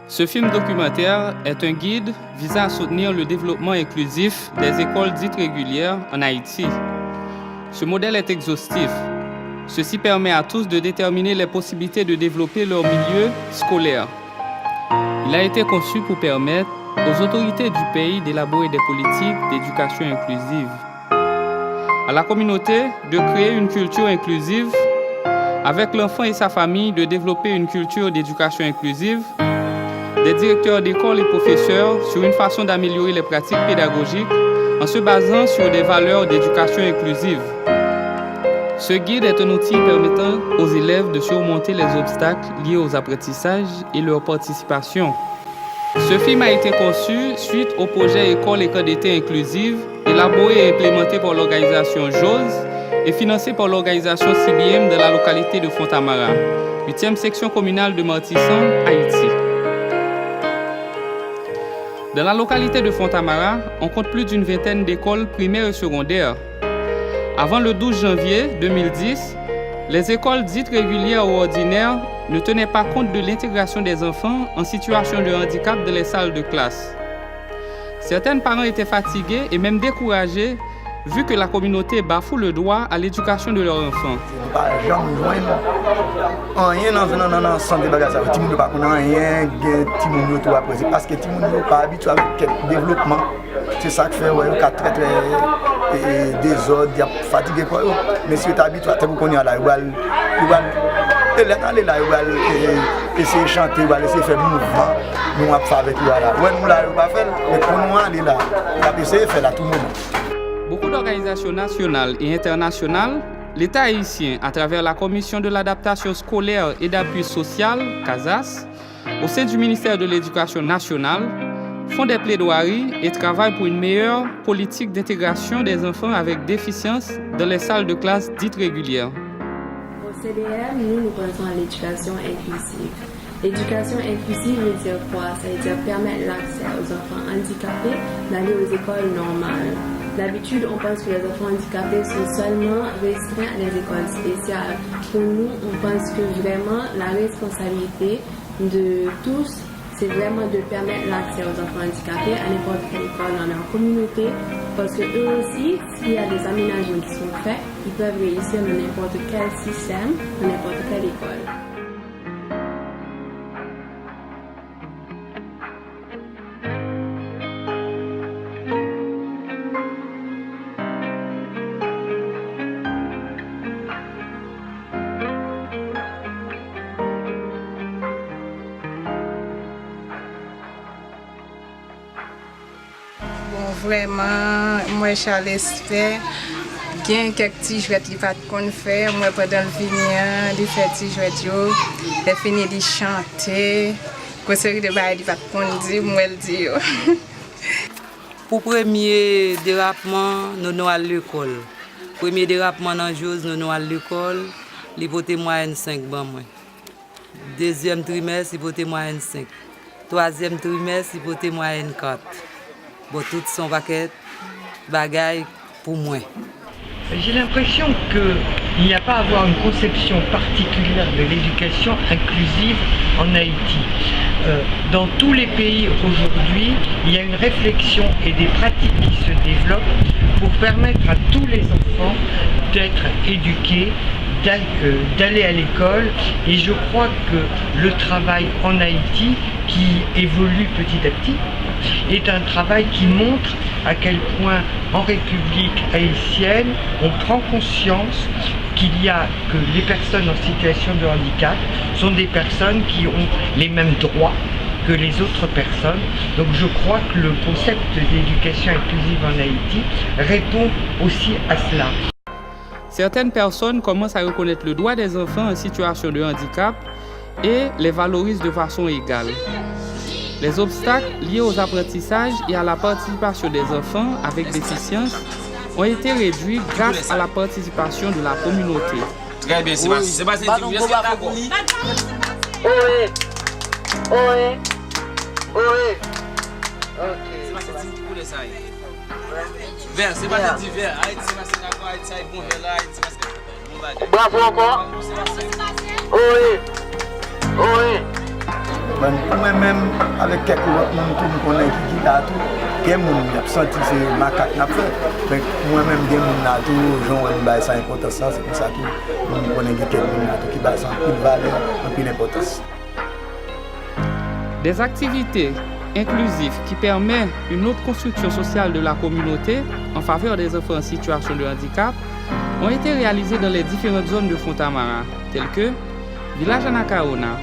Ce film documentaire est un guide visant à soutenir le développement inclusif des écoles dites régulières en Haïti. Ce modèle est exhaustif. Ceci permet à tous de déterminer les possibilités de développer leur milieu scolaire. Il a été conçu pour permettre aux autorités du pays d'élaborer des politiques d'éducation inclusive, à la communauté de créer une culture inclusive, avec l'enfant et sa famille de développer une culture d'éducation inclusive, des directeurs d'école et professeurs sur une façon d'améliorer les pratiques pédagogiques en se basant sur des valeurs d'éducation inclusive. Ce guide est un outil permettant aux élèves de surmonter les obstacles liés aux apprentissages et leur participation. Ce film a été conçu suite au projet École et camp d'été inclusive, élaboré et implémenté par l'organisation JOSE et financé par l'organisation CBM de la localité de Fontamara, 8e section communale de Martissan, Haïti. Dans la localité de Fontamara, on compte plus d'une vingtaine d'écoles primaires et secondaires. Avant le 12 janvier 2010, les écoles dites régulières ou ordinaires ne tenaient pas compte de l'intégration des enfants en situation de handicap dans les salles de classe. Certains parents étaient fatigués et même découragés vu que la communauté bafoue le droit à l'éducation de leurs enfants. Rien dans la santé bagage ça ti moun pas connait rien ti moun tout après parce que ti moun pas habitué avec développement c'est ça qui fait ouais ka très désordre y a fatigué quoi mais si tu habitué à te connait là il va essayer chanter va laisser faire mouvement nous va faire avec lui là ouais nous là pas faire mais pour nous aller là on essayer faire là tout le monde. Beaucoup d'organisations nationales et internationales, l'État haïtien, à travers la Commission de l'adaptation scolaire et d'appui social, CASAS, au sein du ministère de l'Éducation nationale, font des plaidoiries et travaillent pour une meilleure politique d'intégration des enfants avec déficience dans les salles de classe dites régulières. Au CDM, nous pensons à l'éducation inclusive. L'éducation inclusive veut dire quoi? Ça veut dire permettre l'accès aux enfants handicapés d'aller aux écoles normales. D'habitude, on pense que les enfants handicapés sont seulement restreints à des écoles spéciales. Pour nous, on pense que vraiment la responsabilité de tous, c'est vraiment de permettre l'accès aux enfants handicapés à n'importe quelle école dans leur communauté. Parce que eux aussi, s'il y a des aménagements qui sont faits, ils peuvent réussir dans n'importe quel système, dans n'importe quelle école. Vraiment, moi, Charles fait, bien quelques petits jouets qui pas qu'on fait. Moi, pendant le film, les fait petits jouets, les fini de chanter. Quoi série de bail, pas qu'on dit, moi le dit. Pour premier dérapement, nous à l'école. Premier dérapement dans Jose, nous à l'école. L'hypothèse moyenne 5 bon moi. Deuxième trimestre, l'hypothèse moyenne 5. Troisième trimestre, l'hypothèse moyenne 4. Bon, tout son paquet bagaille pour moi. J'ai l'impression qu'il n'y a pas à avoir une conception particulière de l'éducation inclusive en Haïti. Dans tous les pays aujourd'hui, il y a une réflexion et des pratiques qui se développent pour permettre à tous les enfants d'être éduqués, d'aller à l'école, et je crois que le travail en Haïti, qui évolue petit à petit, est un travail qui montre à quel point en République haïtienne on prend conscience que les personnes en situation de handicap sont des personnes qui ont les mêmes droits que les autres personnes. Donc je crois que le concept d'éducation inclusive en Haïti répond aussi à cela. Certaines personnes commencent à reconnaître le droit des enfants en situation de handicap et les valorisent de façon égale. Les obstacles liés aux apprentissages et à la participation des enfants avec déficience ont été réduits grâce à la participation de la communauté. Très bien, Sébastien, tu es d'accord? Oui. Ok. Sébastien, tu voulais ça. Vert, Sébastien, tu vert. Haïti, Sébastien, d'accord, Haïti, bon vert là, Haïti, Sébastien. Bravo encore. Oui. Moi-même, avec quelques autres monde qui connaissent qui là tout, quel monde a senti c'est macaque n'a fait. Mais moi-même des monde là tout, genre on ça importance ça, c'est pour ça que on connaît quelques monde qui baisse en pile valeur, en pile importance. Des activités inclusives qui permettent une autre construction sociale de la communauté en faveur des enfants en situation de handicap ont été réalisées dans les différentes zones de Fontamara, telles que Village Anacaona,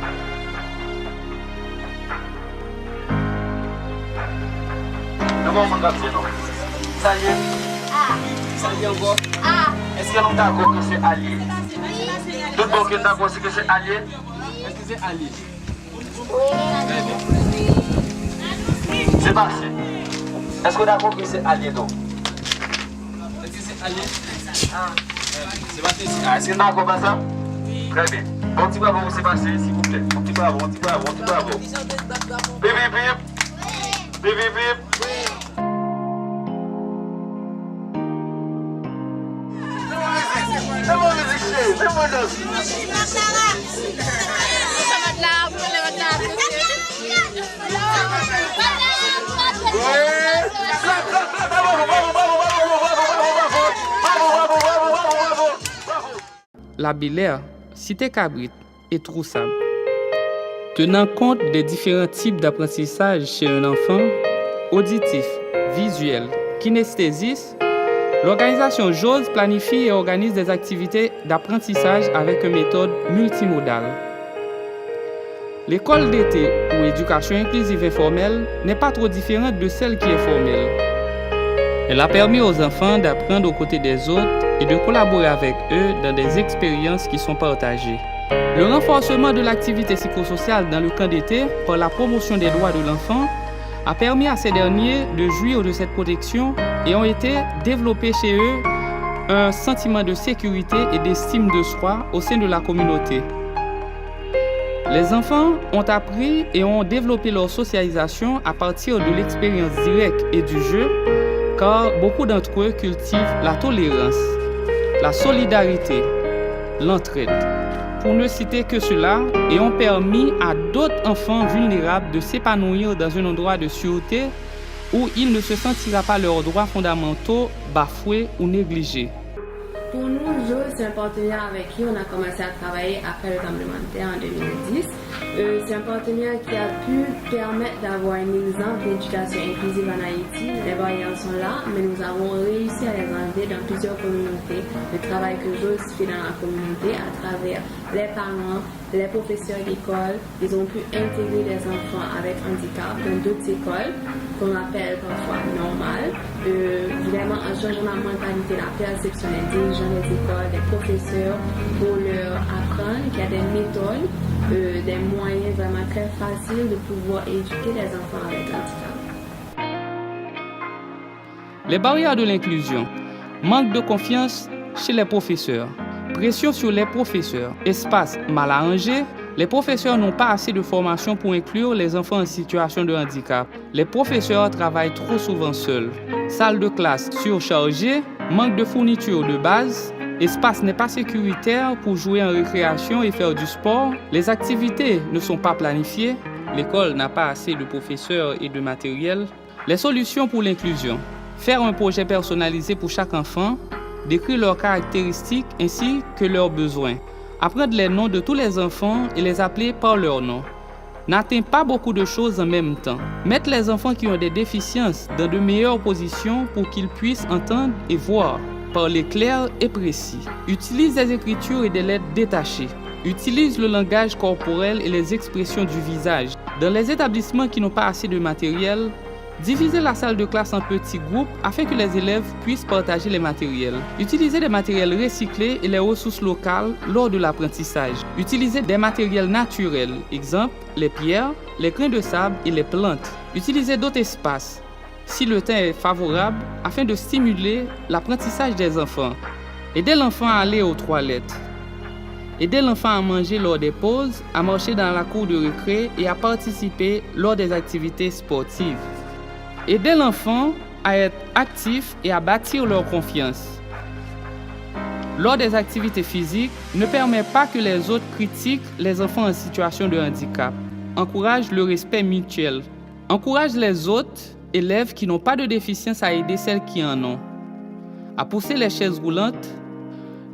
Ça y est? Ça y est encore? Est-ce que nous sommes d'accord que c'est allié? Tout le monde est d'accord que c'est allié? Est-ce que c'est allié? C'est passé. Est-ce que vous êtes d'accord que c'est allié donc? Est-ce que c'est allié? C'est passé ici. Est-ce que vous êtes d'accord avec ça? Très bien. Bon petit bravo, c'est passé, s'il vous plaît. Bon petit bravo, bon petit bravo, bon petit bravo. Bip, bip, bip. Bip, bip, bip. C'est mon musique, c'est mon danse. La Belair, Cité Cabrit et Troussable. Tenant compte des différents types d'apprentissage chez un enfant, auditif, visuel, kinesthésiste, l'organisation JOSE planifie et organise des activités d'apprentissage avec une méthode multimodale. L'école d'été ou éducation inclusive informelle n'est pas trop différente de celle qui est formelle. Elle a permis aux enfants d'apprendre aux côtés des autres et de collaborer avec eux dans des expériences qui sont partagées. Le renforcement de l'activité psychosociale dans le camp d'été par la promotion des droits de l'enfant a permis à ces derniers de jouir de cette protection et ont été développés chez eux un sentiment de sécurité et d'estime de soi au sein de la communauté. Les enfants ont appris et ont développé leur socialisation à partir de l'expérience directe et du jeu, car beaucoup d'entre eux cultivent la tolérance, la solidarité, l'entraide, pour ne citer que cela, et ont permis à d'autres enfants vulnérables de s'épanouir dans un endroit de sûreté où ils ne se sentiront pas leurs droits fondamentaux bafoués ou négligés. Pour nous, JOSE, c'est un partenaire avec qui on a commencé à travailler après le tremblement de terre en 2010. C'est un partenaire qui a pu permettre d'avoir un exemple d'éducation inclusive en Haïti. Les barrières sont là, mais nous avons réussi à les enlever dans plusieurs communautés. Le travail que JOSE fait dans la communauté à travers les parents, les professeurs d'école, ils ont pu intégrer les enfants avec handicap dans d'autres écoles qu'on appelle parfois normales. Vraiment en changeant la mentalité, la perception des dirigeants des écoles, des professeurs, pour leur apprendre qu'il y a des méthodes, des moyens vraiment très faciles de pouvoir éduquer les enfants avec handicap. Les barrières de l'inclusion, manque de confiance chez les professeurs, pression sur les professeurs, espace mal arrangé, les professeurs n'ont pas assez de formation pour inclure les enfants en situation de handicap. Les professeurs travaillent trop souvent seuls. Salle de classe surchargée, manque de fournitures de base, espace n'est pas sécuritaire pour jouer en récréation et faire du sport, les activités ne sont pas planifiées, l'école n'a pas assez de professeurs et de matériel. Les solutions pour l'inclusion: faire un projet personnalisé pour chaque enfant, décrire leurs caractéristiques ainsi que leurs besoins, apprendre les noms de tous les enfants et les appeler par leur nom. N'atteint pas beaucoup de choses en même temps. Mettre les enfants qui ont des déficiences dans de meilleures positions pour qu'ils puissent entendre et voir. Parler clair et précis. Utilise des écritures et des lettres détachées. Utilise le langage corporel et les expressions du visage. Dans les établissements qui n'ont pas assez de matériel, divisez la salle de classe en petits groupes afin que les élèves puissent partager les matériels. Utilisez des matériels recyclés et les ressources locales lors de l'apprentissage. Utilisez des matériels naturels, exemple les pierres, les grains de sable et les plantes. Utilisez d'autres espaces, si le temps est favorable, afin de stimuler l'apprentissage des enfants. Aidez l'enfant à aller aux toilettes. Aidez l'enfant à manger lors des pauses, à marcher dans la cour de récré et à participer lors des activités sportives. Aidez l'enfant à être actif et à bâtir leur confiance. Lors des activités physiques, ne permet pas que les autres critiquent les enfants en situation de handicap. encourage le respect mutuel. Encourage les autres élèves qui n'ont pas de déficience à aider celles qui en ont. À pousser les chaises roulantes,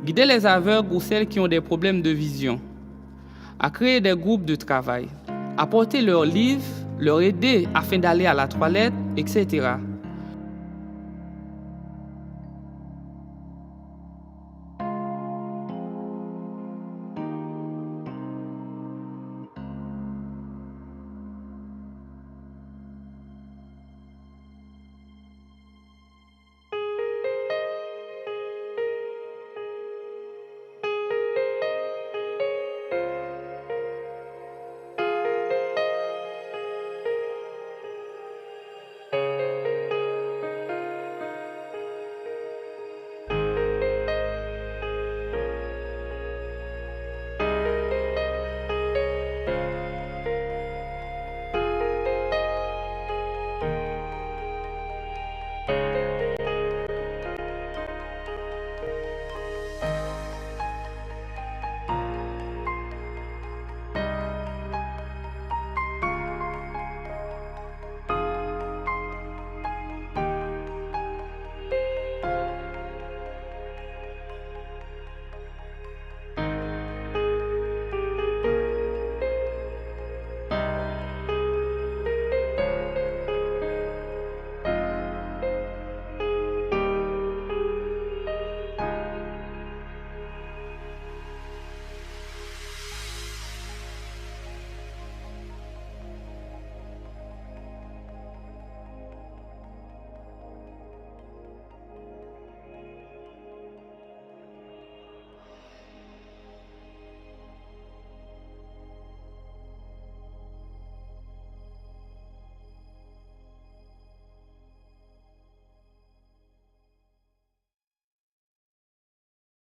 guider les aveugles ou celles qui ont des problèmes de vision. À créer des groupes de travail. À porter leurs livres, leur aider afin d'aller à la toilette, etc.